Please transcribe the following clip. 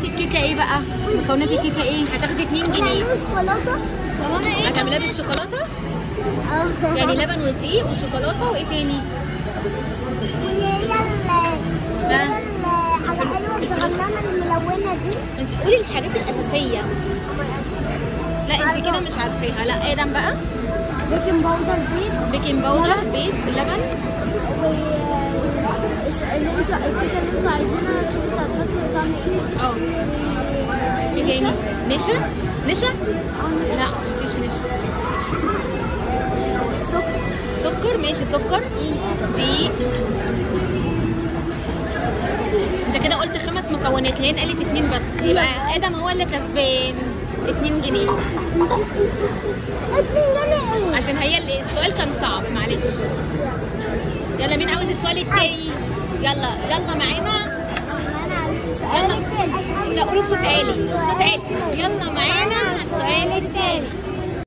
الكيكه ايه بقى؟ مكونات الكيكه ايه؟ هتاخدي 2 جنيه. هنعمله شوكولاته. هتعمليها بالشوكولاته؟ يعني لبن ودقيق وشوكولاته وايه تاني؟ واللي هي حاجه حلوه الصغننه الملونه دي. انت قولي الحاجات الاساسيه. لا انت كده مش عارفاها. لا ادم بقى. بيكنج باودر، بيض. بيكنج باودر، بيض، لبن. اللي انتوا الكيكه اللي انتوا عايزينها، شوفوا انتوا هتحطوا طعم ايه. ايه تاني؟ نشا؟ نشا؟ لا مفيش نشا. سكر. سكر ماشي. سكر، دقيق. انت كده قلت 5 مكونات، هي قالت 2 بس، يبقى ادم هو اللي كسبان 2 جنيه. 2 جنيه ايه؟ عشان هي السؤال كان صعب، معلش. يلا مين عاوز السؤال التاني؟ يلا يلا معانا. السؤال التاني. لا قولوا بصوت عالي، صوت عالي. يلا معانا.